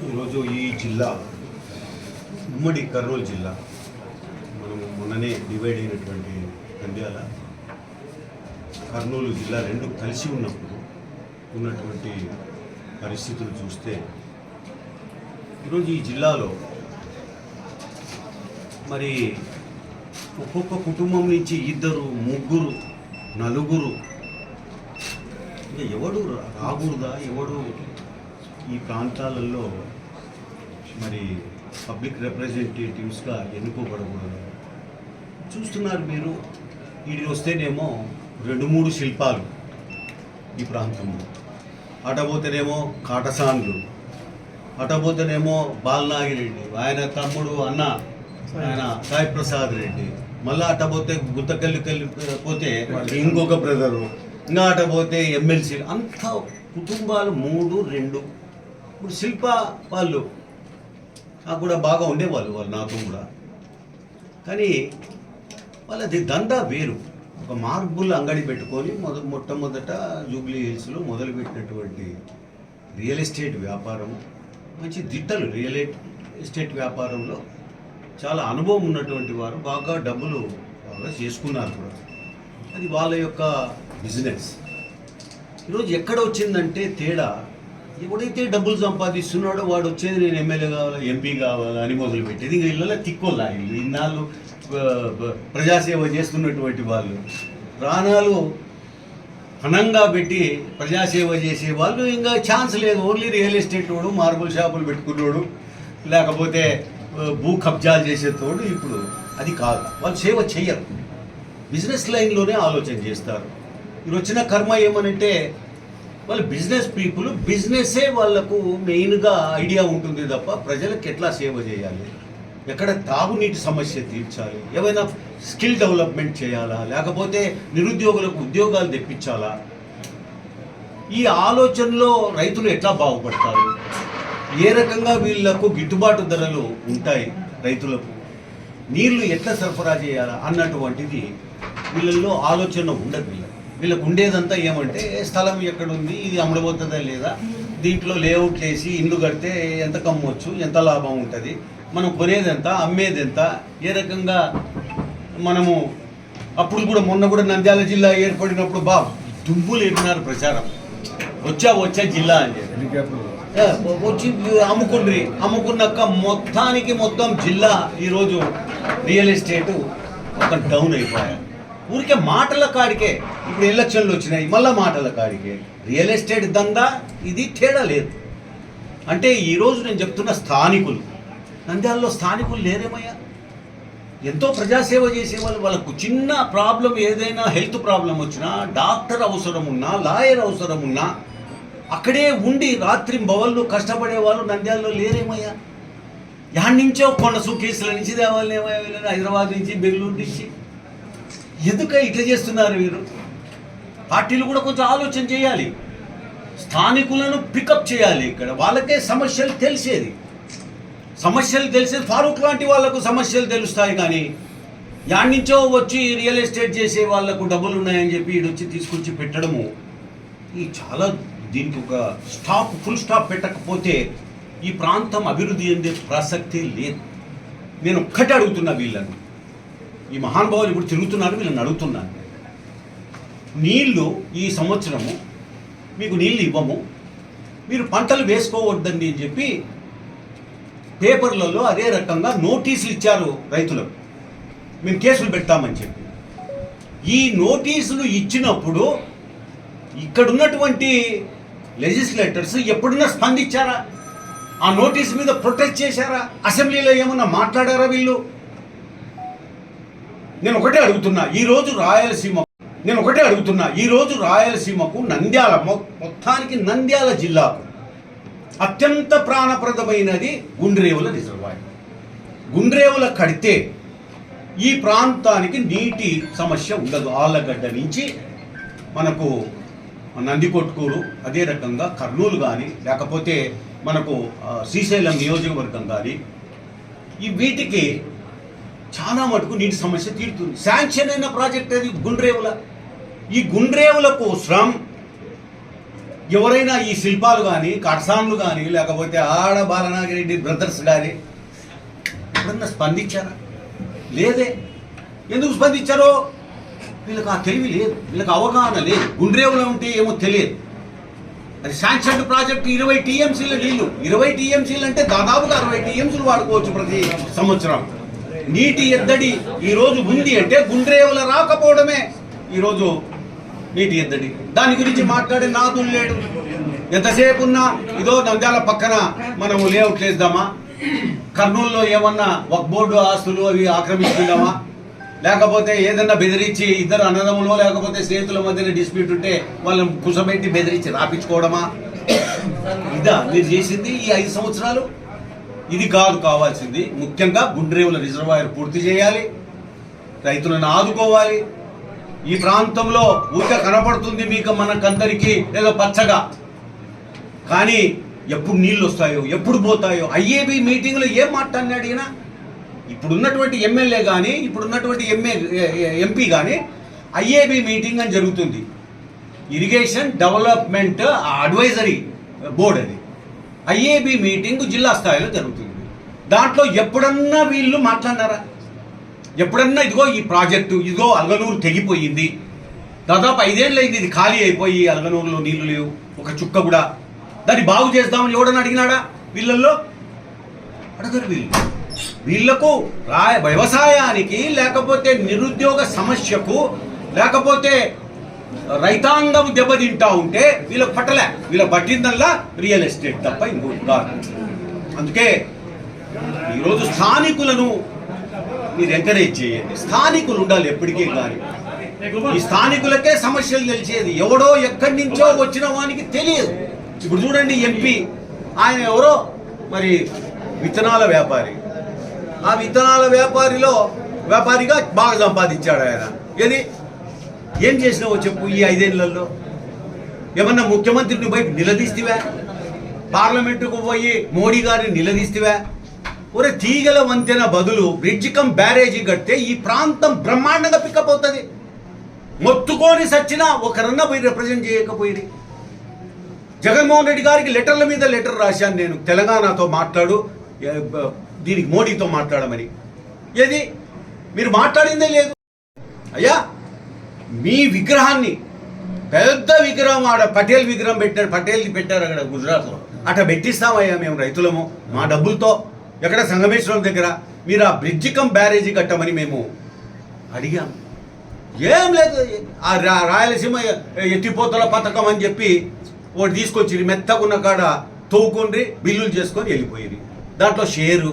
ఈరోజు ఈ జిల్లా ఉమ్మడి కర్నూలు జిల్లా మనం మొన్ననే డివైడ్ అయినటువంటి నంద్యాల కర్నూలు జిల్లా రెండు కలిసి ఉన్నప్పుడు ఉన్నటువంటి పరిస్థితులు చూస్తే ఈరోజు ఈ జిల్లాలో మరి ఒక్కొక్క కుటుంబం నుంచి ఇద్దరు ముగ్గురు నలుగురు ఇంకా ఎవడు రాకూడదా ఎవడు ఈ ప్రాంతాలలో మరి పబ్లిక్ రిప్రజెంటేటివ్స్గా ఎన్నుకోబడకూడదు. చూస్తున్నారు మీరు, వీడికి వస్తేనేమో 2-3 శిల్పాలు ఈ ప్రాంతంలో, అటపోతేనేమో కాటసాన్లు, అటపోతేనేమో బాలనాగిరెడ్డి ఆయన తమ్ముడు అన్న ఆయన సాయి ప్రసాద్ రెడ్డి, మళ్ళీ అటపోతే గుత్తకల్లి పోతే ఇంకొక బ్రదరు, ఇంకా అటపోతే ఎమ్మెల్సీ, అంత కుటుంబాలు 3-2. ఇప్పుడు శిల్ప వాళ్ళు నాకు కూడా బాగా ఉండేవాళ్ళు, వాళ్ళు నాతో కూడా. కానీ వాళ్ళది దందా వేరు. ఒక మార్బుల్ అంగడి పెట్టుకొని మొట్టమొదట జూబ్లీ హిల్స్లో మొదలుపెట్టినటువంటి రియల్ ఎస్టేట్ వ్యాపారం, మంచి దిట్టలు రియల్ ఎస్టేట్ వ్యాపారంలో చాలా అనుభవం ఉన్నటువంటి వారు, బాగా డబ్బులు బాగా చేసుకున్నారు కూడా. అది వాళ్ళ యొక్క బిజినెస్. ఈరోజు ఎక్కడ వచ్చిందంటే తేడా, ఎవడైతే డబ్బులు సంపాదిస్తున్నాడో వాడు వచ్చేది నేను ఎమ్మెల్యే కావాలా, ఎంపీ కావాలా అని మొదలుపెట్టేది. ఇంకా ఇళ్ళలో తిక్కోలా, ఇన్నాళ్ళు ప్రజాసేవ చేస్తున్నటువంటి వాళ్ళు ప్రాణాలు పణంగా పెట్టి ప్రజాసేవ చేసే వాళ్ళు ఇంకా ఛాన్స్ లేదు. ఓన్లీ రియల్ ఎస్టేట్ వాడు, మార్బుల్ షాపులు పెట్టుకున్నాడు, లేకపోతే భూ కబ్జాలు చేసేటోడు. ఇప్పుడు అది కాదు, వాళ్ళు సేవ చెయ్యరు, బిజినెస్ లైన్లోనే ఆలోచన చేస్తారు. మీరు వచ్చిన కర్మ ఏమనంటే వాళ్ళు బిజినెస్ పీపుల్, బిజినెస్సే వాళ్ళకు మెయిన్గా ఐడియా ఉంటుంది తప్ప ప్రజలకు ఎట్లా సేవ చేయాలి, ఎక్కడ తాగునీటి సమస్య తీర్చాలి, ఏమైనా స్కిల్ డెవలప్మెంట్ చేయాలా, లేకపోతే నిరుద్యోగులకు ఉద్యోగాలు తెప్పించాలా, ఈ ఆలోచనలో రైతులు ఎట్లా బాగుపడతారు, ఏ రకంగా వీళ్లకు గిట్టుబాటు ధరలు ఉంటాయి, రైతులకు నీళ్లు ఎట్లా సరఫరా చేయాలా అన్నటువంటిది వీళ్ళల్లో ఆలోచన ఉండదు. వీళ్ళకు ఉండేదంతా ఏమంటే స్థలం ఎక్కడుంది, ఇది అమలబోతుందా లేదా, దీంట్లో లేఅవుట్ వేసి ఇల్లు కడితే ఎంత కమ్మొచ్చు, ఎంత లాభం ఉంటుంది, మనం కొనేదెంత, అమ్మేదెంత, ఏ రకంగా మనము. అప్పుడు కూడా మొన్న కూడా నంద్యాల జిల్లా ఏర్పడినప్పుడు దుమ్ములు ఏపినారు ప్రచారం, వచ్చా జిల్లా అని వచ్చి అమ్ముకున్నాక మొత్తం జిల్లా ఈరోజు రియల్ ఎస్టేటు ఒక డౌన్ అయిపోయాయి. ఊరికే మాటల కాడికే, ఇప్పుడు ఎలక్షన్లు వచ్చినాయి మళ్ళీ మాటల కాడికే. రియల్ ఎస్టేట్ దందా ఇది తేడా లేదు. అంటే ఈరోజు నేను చెప్తున్న స్థానికులు, నంద్యాలలో స్థానికులు లేరేమయ్యా, ఎంతో ప్రజాసేవ చేసేవాళ్ళు. వాళ్ళకు చిన్న ప్రాబ్లం, ఏదైనా హెల్త్ ప్రాబ్లం వచ్చినా, డాక్టర్ అవసరం ఉన్నా, లాయర్ అవసరం ఉన్నా అక్కడే ఉండి రాత్రి బవళ్ళు కష్టపడే వాళ్ళు నంద్యాలలో లేరేమయ్యా. యాడ్ నుంచో కొండ సూకేసుల నుంచి దేవాలయం, హైదరాబాద్ నుంచి, బెంగళూరు నుంచి. ఎందుక ఇట్లా చేస్తున్నారు వీరు? పార్టీలు కూడా కొంచెం ఆలోచన చేయాలి, స్థానికులను పికప్ చేయాలి. ఇక్కడ వాళ్ళకే సమస్యలు తెలిసేది, ఫారూక్ లాంటి వాళ్ళకు సమస్యలు తెలుస్తాయి. కానీ యాడ్ నుంచో వచ్చి రియల్ ఎస్టేట్ చేసే వాళ్ళకు డబ్బులు ఉన్నాయని చెప్పి ఈడొచ్చి తీసుకొచ్చి పెట్టడము, ఈ చాలా దీనికి ఒక ఫుల్ స్టాప్ పెట్టకపోతే ఈ ప్రాంతం అభివృద్ధి చెందే ప్రసక్తి లేదు. నేను ఒక్కటే అడుగుతున్నా వీళ్ళను, ఈ మహానుభావులు ఇప్పుడు తిరుగుతున్నారు, వీళ్ళని అడుగుతున్నాను, నీళ్లు ఈ సంవత్సరము మీకు నీళ్ళు ఇవ్వము, మీరు పంటలు వేసుకోవద్దండి అని చెప్పి పేపర్లలో అదే రకంగా నోటీసులు ఇచ్చారు రైతులకు, మేము కేసులు పెడతామని చెప్పి. ఈ నోటీసులు ఇచ్చినప్పుడు ఇక్కడున్నటువంటి లెజిస్లేటర్స్ ఎప్పుడన్నా స్పందించారా? ఆ నోటీస్ మీద ప్రొటెస్ట్ చేశారా? అసెంబ్లీలో ఏమన్నా మాట్లాడారా వీళ్ళు? నేను ఒకటే అడుగుతున్నా, ఈరోజు రాయలసీమకు నంద్యాల, మొత్తానికి నంద్యాల జిల్లాకు అత్యంత ప్రాణప్రదమైనది గుండ్రేవుల రిజర్వాయర్. గుండ్రేవుల కడితే ఈ ప్రాంతానికి నీటి సమస్య ఉండదు. ఆళ్ళగడ్డ నుంచి మనకు నందికొట్కూరు, అదే రకంగా కర్నూలు కానీ, లేకపోతే మనకు శ్రీశైలం నియోజకవర్గం కానీ, ఈ వీటికి చాలా మటుకు నీటి సమస్య తీరుతుంది. శాంక్షన్ అయిన ప్రాజెక్ట్ అది గుండ్రేవుల. ఈ గుండ్రేవుల కోసం ఎవరైనా ఈ శిల్పాలు కానీ కడసాన్లు కానీ లేకపోతే ఆడ బాలనాగిరెడ్డి బ్రదర్స్ కానీ ఎప్పుడన్నా స్పందించారా? లేదే. ఎందుకు స్పందించారో? వీళ్ళకి ఆ తెలివి లేదు, వీళ్ళకి అవగాహన లేదు. గుండ్రేవులో ఉంటే ఏమో తెలియదు. అది శాంక్షన్ ప్రాజెక్టు 20 టీఎంసీల నీళ్లు. 20 టీఎంసీలు అంటే దాదాపుగా 60 టీఎంసీలు వాడుకోవచ్చు ప్రతి సంవత్సరం. నీటి ఎద్దడి ఈరోజు ఉంది అంటే గుండ్రేవుల రాకపోవడమే ఈరోజు నీటి ఎద్దడి. దాని గురించి మాట్లాడే నాదులు లేడు. ఎంతసేపు ఉన్నా ఇదో నంద్యాల పక్కన మనము లేఅవుట్ వేద్దామా, కర్నూలులో ఏమన్నా వక్ఫ్ బోర్డు ఆస్తులు అవి ఆక్రమించుకుందామా, లేకపోతే ఏదన్నా బెదిరించి ఇద్దరు అన్నదమ్ములు లేకపోతే స్నేహితుల మధ్యన డిస్ప్యూట్ ఉంటే వాళ్ళని కుసబెట్టి బెదిరించి రాపించుకోవడమా? ఇదా మీరు చేసింది ఈ 5 సంవత్సరాలు? ఇది కాదు కావాల్సింది. ముఖ్యంగా గుండ్రేవుల రిజర్వాయర్ పూర్తి చేయాలి, రైతులను ఆదుకోవాలి. ఈ ప్రాంతంలో ఊరిక కనపడుతుంది మీకు మనకందరికీ ఏదో పచ్చగా, కానీ ఎప్పుడు నీళ్ళు వస్తాయో ఎప్పుడు పోతాయో. ఐఏబీ మీటింగ్లో ఏం మాట్లాడినాడు ఈయన? ఇప్పుడున్నటువంటి ఎమ్మెల్యే కానీ ఇప్పుడున్నటువంటి ఎంపీ కానీ ఐఏబీ మీటింగ్ అని జరుగుతుంది. ఇరిగేషన్ డెవలప్మెంట్ అడ్వైజరీ బోర్డు అది. ఐఏబీ మీటింగ్ జిల్లా స్థాయిలో జరుగుతుంది. దాంట్లో ఎప్పుడన్నా వీళ్ళు మాట్లాడినారా? ఎప్పుడన్నా ఇదిగో ఈ ప్రాజెక్టు, ఇదిగో అలగనూరు తెగిపోయింది, దాదాపు 5 ఏళ్ళు అయింది ఇది ఖాళీ అయిపోయి, అలగనూరులో నీళ్లు లేవు ఒక చుక్క కూడా, దాన్ని బాగు చేద్దామని ఎవడన్నా అడిగినాడా? వీళ్ళల్లో అడగరు. వీళ్లకు వ్యవసాయానికి లేకపోతే నిరుద్యోగ సమస్యకు లేకపోతే రైతాంగం దెబ్బతింటా ఉంటే వీళ్ళకి పట్టలే. వీళ్ళకి పట్టిందల్లా రియల్ ఎస్టేట్ తప్ప ఇంకోటి కాదు. అందుకే ఈరోజు స్థానికులను మీరు ఎంకరేజ్ చేయండి. స్థానికులు ఉండాలి ఎప్పటికీ. కానీ ఈ స్థానికులకే సమస్యలు తెలిసేది, ఎవడో ఎక్కడి నుంచో వచ్చిన వానికి తెలియదు. ఇప్పుడు చూడండి ఎంపీ ఆయన ఎవరో మరి విత్తనాల వ్యాపారి. ఆ విత్తనాల వ్యాపారిగా బాగా సంపాదించాడు ఆయన. ఏం చేసినావో చెప్పు ఈ 5 ఏళ్లలో? ఏమన్నా ముఖ్యమంత్రిని పోయి నిలదీstiవా? పార్లమెంటుకు పోయి మోడీ గారిని నిలదీstiవా? ఒరే తీగల వంతెన బదులు బ్రిడ్జ్ కమ్ బ్యారేజీ కడితే ఈ ప్రాంతం బ్రహ్మాండంగా పికప్ అవుతుంది. మొత్తుకొని సచ్చినా ఒకరన్నా పోయి రిప్రజెంట్ చేయకపోయి. జగన్మోహన్ రెడ్డి గారికి లెటర్ల మీద లెటర్ రాశాను నేను, తెలంగాణతో మాట్లాడు, దీనికి మోడీతో మాట్లాడమని. మీరు మాట్లాడిందే లేదు. అయ్యా మీ విగ్రహాన్ని, పెద్ద విగ్రహం ఆడ పటేల్ విగ్రహం పెట్టారు, పటేల్ది పెట్టారు అక్కడ గుజరాత్లో, అట్లా పెట్టిస్తామయ్యా మేము రైతులము మా డబ్బులతో. ఎక్కడ సంగమేశ్వరం దగ్గర మీరు ఆ బ్రిడ్జి కమ్ బ్యారేజీ కట్టమని మేము అడిగాం. ఏం లేదు. ఆ రాయలసీమ ఎత్తిపోతల పథకం అని చెప్పి ఒకటి తీసుకొచ్చి మెత్తకున్న కాడ తవ్వుకొని బిల్లులు చేసుకొని వెళ్ళిపోయింది. దాంట్లో షేరు,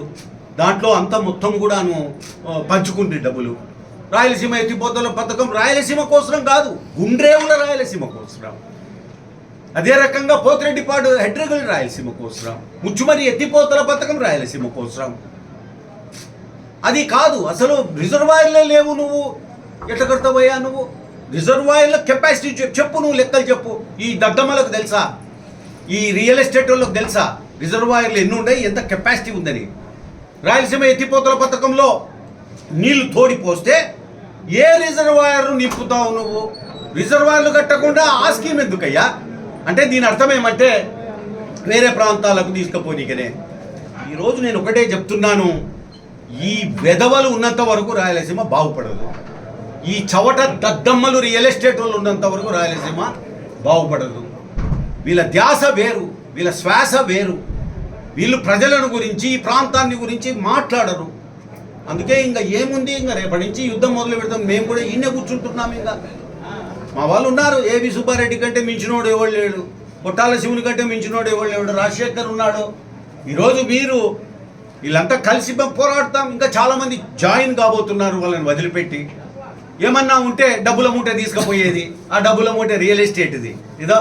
దాంట్లో అంతా మొత్తం కూడాను పంచుకుంటే డబ్బులు. రాయలసీమ ఎత్తిపోతల పథకం రాయలసీమ కోసరం కాదు, గుండ్రేవుల రాయలసీమ కోసరం. అదే రకంగా పోతిరెడ్డిపాడు హెడ్రగల్ రాయలసీమ కోసరం, ముచ్చుమరి ఎత్తిపోతల పథకం రాయలసీమ కోసరం. అది కాదు అసలు రిజర్వాయర్లే లేవు. నువ్వు ఎట్లా కడతావయ్యా? నువ్వు రిజర్వాయర్ల కెపాసిటీ చెప్పు, నువ్వు లెక్కలు చెప్పు. ఈ దద్దమ్మలకు తెలుసా? ఈ రియల్ ఎస్టేట్ వాళ్ళకి తెలుసా రిజర్వాయర్లు ఎన్ని ఉన్నాయి, ఎంత కెపాసిటీ ఉందని? రాయలసీమ ఎత్తిపోతల పథకంలో నీళ్లు తోడిపోస్తే ఏ రిజర్వాయర్ నింపుతావు నువ్వు? రిజర్వాయర్లు కట్టకుండా ఆ స్కీమ్ ఎందుకయ్యా? అంటే దీని అర్థం ఏమంటే వేరే ప్రాంతాలకు తీసుకుపోనీకనే. ఈరోజు నేను ఒకటే చెప్తున్నాను, ఈ వెధవలు ఉన్నంత వరకు రాయలసీమ బాగుపడదు. ఈ చవట దద్దమ్మలు రియల్ ఎస్టేట్ వాళ్ళు ఉన్నంత వరకు రాయలసీమ బాగుపడదు. వీళ్ళ ధ్యాస వేరు, వీళ్ళ శ్వాస వేరు. వీళ్ళు ప్రజలను గురించి ఈ ప్రాంతాన్ని గురించి మాట్లాడరు. అందుకే ఇంకా ఏముంది, ఇంకా రేపటి నుంచి యుద్ధం మొదలు పెడతాం. మేము కూడా ఈయనే కూర్చుంటున్నాం. ఇంకా మా వాళ్ళు ఉన్నారు. ఏవి సుబ్బారెడ్డి కంటే మించినోడు ఎవడు లేడు, కొట్టాల శివుని కంటే మించినోడు ఎవడు లేడు, రాజశేఖర్ ఉన్నాడు. ఈరోజు మీరు వీళ్ళంతా కలిసి పోరాడతాం. ఇంకా చాలామంది జాయిన్ కాబోతున్నారు వాళ్ళని వదిలిపెట్టి. ఏమన్నా ఉంటే డబ్బుల మూట తీసుకుపోయేది, ఆ డబ్బుల మూట రియల్ ఎస్టేట్ది, ఇదో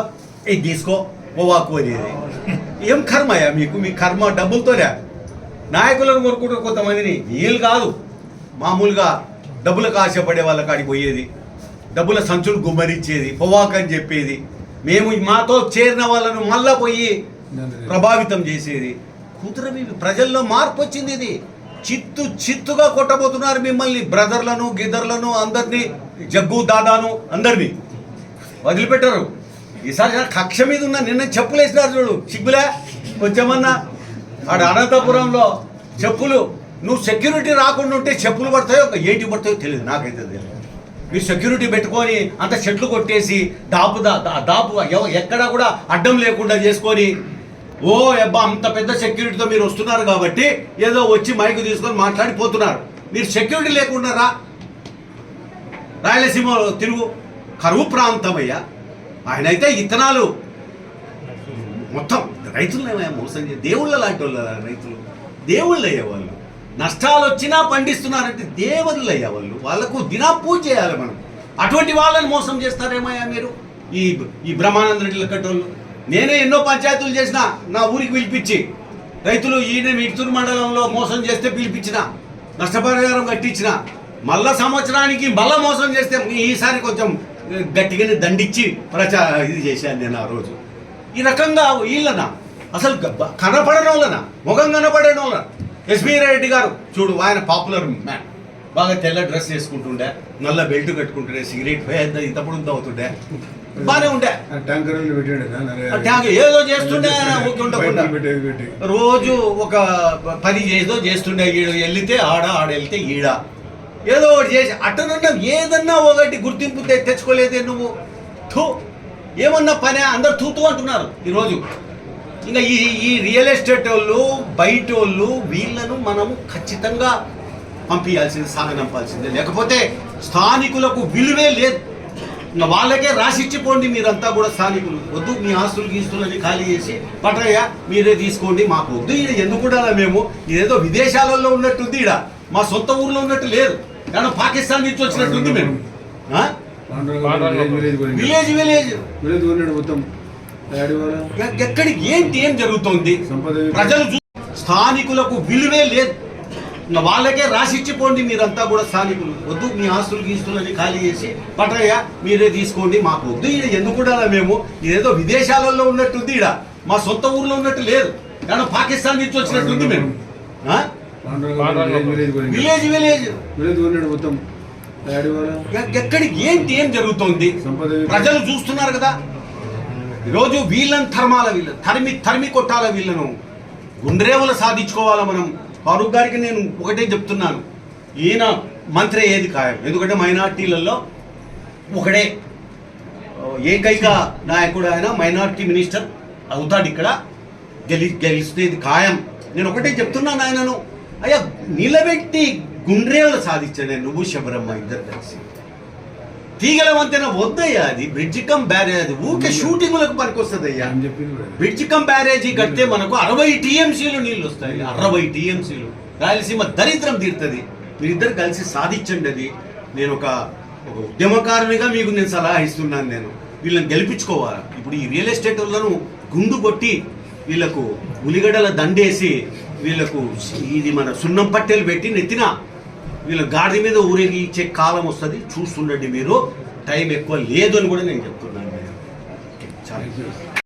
ఇది తీసుకో ఓవాకు అనేది. ఏం కర్మయ్యా మీకు? మీ కర్మ డబ్బులతోనే. నాయకులను కొనుక్కుంటూ కొంతమందిని, వీళ్ళు కాదు మామూలుగా డబ్బులకు ఆశపడే వాళ్ళ కాడికి పోయేది, డబ్బుల సంచులు గుమ్మరించేది, పొవాక్ అని చెప్పేది, మేము మాతో చేరిన వాళ్ళను మళ్ళా పోయి ప్రభావితం చేసేది. కుదరవి. ప్రజల్లో మార్పు వచ్చింది. ఇది చిత్తుగా కొట్టబోతున్నారు మిమ్మల్ని, బ్రదర్లను గిద్దర్లను అందరినీ, జగ్గు దాదాను అందరినీ వదిలిపెట్టరు. ఈసారి కక్ష మీద ఉన్న నిన్న చెప్పులు వేసినారు చూడు, సిగ్గులే కొంచెమన్నా. ఆడ అనంతపురంలో చెప్పులు, నువ్వు సెక్యూరిటీ రాకుండా ఉంటే చెప్పులు పడతాయో ఏంటి పడతాయో తెలియదు, నాకైతే తెలియదు. మీరు సెక్యూరిటీ పెట్టుకొని అంత చెట్లు కొట్టేసి దాపు ఎక్కడా కూడా అడ్డం లేకుండా చేసుకొని, ఓ అబ్బా అంత పెద్ద సెక్యూరిటీతో మీరు వస్తున్నారు కాబట్టి ఏదో వచ్చి మైకు తీసుకొని మాట్లాడిపోతున్నారు. మీరు సెక్యూరిటీ లేకుండా రాయలసీమలో తిరుగు, కరువు ప్రాంతం అయ్యా. ఆయన అయితే ఇత్తనాలు మొత్తం రైతులనే మోసం చేసి, దేవుళ్ళ లాంటి వాళ్ళు రైతులు, దేవుళ్ళు అయ్యే వాళ్ళు. నష్టాలు వచ్చినా పండిస్తున్నారంటే దేవుళ్ళు అయ్యా వాళ్ళు. వాళ్ళకు దినా పూజ చేయాలి మనం. అటువంటి వాళ్ళని మోసం చేస్తారేమయ్యా మీరు, ఈ బ్రహ్మానంద రెడ్డి కట్టోళ్ళు. నేనే ఎన్నో పంచాయతీలు చేసిన, నా ఊరికి పిలిపించి రైతులు ఈయన మిడ్తూరు మండలంలో మోసం చేస్తే పిలిపించిన, నష్టపరిహారం కట్టించిన. మళ్ళా సంవత్సరానికి మళ్ళా మోసం చేస్తే ఈసారి కొంచెం గట్టిగానే దండిచ్చి ఇది చేశాను నేను ఆ రోజు. ఈ రకంగా వీళ్ళనా అసలు కనపడని వాళ్ళనా, ముఖం కనపడని వాళ్ళ. ఎస్బీ రెడ్డి గారు చూడు, ఆయన పాపులర్ మ్యాన్, బాగా తెల్ల డ్రెస్ వేసుకుంటుండే, నల్ల బెల్ట్ కట్టుకుంటుండే, సిగరెట్ ఇంతప్పుడు అవుతుండే, బాగానే ఉండే. ఏదో చేస్తుండే, రోజు ఒక 10 ఏదో చేస్తుండే. వెళ్తే ఆడ వెళ్తే ఈడ ఏదో ఒకటి చేసి అట్టనున్నా ఏదన్నా ఒకటి గుర్తింపు తెచ్చుకోలేదే నువ్వు. ఏమన్నా పనే, అందరు తూతూ అంటున్నారు ఈరోజు. ఇంకా ఈ రియల్ ఎస్టేట్ వాళ్ళు, బయట వాళ్ళు, వీళ్ళను మనము ఖచ్చితంగా పంపించాల్సింది, సాగనంపాల్సిందే. లేకపోతే స్థానికులకు విలువే లేదు. ఇంకా వాళ్ళకే రాసిచ్చిపోండి మీరంతా కూడా. స్థానికులు వద్దు, మీ ఆస్తులు గీస్తులని ఖాళీ చేసి పట్టయ్య మీరే తీసుకోండి, మాకు వద్దు. ఈడ ఎందుకు ఉండాలా మేము? ఇదేదో విదేశాలలో ఉన్నట్టుంది, ఈడ మా సొంత ఊర్లో ఉన్నట్టు లేదు, కానీ పాకిస్తాన్ నుంచి వచ్చినట్టుంది. మేము ఎక్కడికి ఏంటి ఏం జరుగుతోంది? ప్రజలు స్థానికులకు విలువే లేదు. ఇంకా వాళ్ళకే రాసిచ్చిపోండి మీరంతా కూడా. స్థానికులు వద్దు, మీ ఆస్తులు గీస్తులని ఖాళీ చేసి పట్టయ్య మీరే తీసుకోండి, మాకు వద్దు. ఈడ ఎందుకు ఉండాలా మేము? ఇదేదో విదేశాలలో ఉన్నట్టుంది, ఈడ మా సొంత ఊర్లో ఉన్నట్టు లేదు, కానీ పాకిస్తాన్ నుంచి వచ్చినట్టుంది. మేము ఎక్కడికి ఏంటి ఏం జరుగుతోంది? ప్రజలు చూస్తున్నారు కదా. ఈరోజు వీళ్ళని వీళ్ళని తరిమి కొట్టాల. వీళ్ళను గుండ్రేవులు సాధించుకోవాలా మనం. ఫారూక్ గారికి నేను ఒకటే చెప్తున్నాను, ఈయన మంత్రి ఏది ఖాయం. ఎందుకంటే మైనార్టీలలో ఒకడే ఏకైక నాయకుడు ఆయన, మైనార్టీ మినిస్టర్ అవుతాడు ఇక్కడ, గెలిచేది ఖాయం. నేను ఒకటే చెప్తున్నాను ఆయనను, అయ్యా నిలబెట్టి గుండ్రేవులు సాధించాను నువ్వు శబరమ్మ ఇద్దరు కలిసి. తీగల వంతెన వద్దయ్యా, అది బ్రిడ్జ్ కమ్ బ్యారేజ్, అది ఊకే షూటింగ్లకు పనికొస్తుంది అయ్యా. బ్రిడ్జ్ కమ్ బ్యారేజీ కడితే మనకు 60 టీఎంసీలు నీళ్ళు వస్తాయి. 60 టీఎంసీలు. రాయలసీమ దరిద్రం తీరుతుంది. మీరిద్దరు కలిసి సాధించండి అది. నేను ఒక ఉద్యమకారునిగా మీకు నేను సలహా ఇస్తున్నాను. నేను వీళ్ళని గెలిపించుకోవాలి. ఇప్పుడు ఈ రియల్ ఎస్టేట్ వాళ్ళను గుండు కొట్టి, వీళ్ళకు ఉలిగడల దండేసి, వీళ్ళకు ఇది మన సున్నం పట్టెలు పెట్టి నెత్తిన వీళ్ళ గాడి మీద ఊరేగి ఇచ్చే కాలం వస్తుంది. చూస్తుండండి మీరు. టైం ఎక్కువ లేదు అని కూడా నేను చెప్తున్నాను. చాలా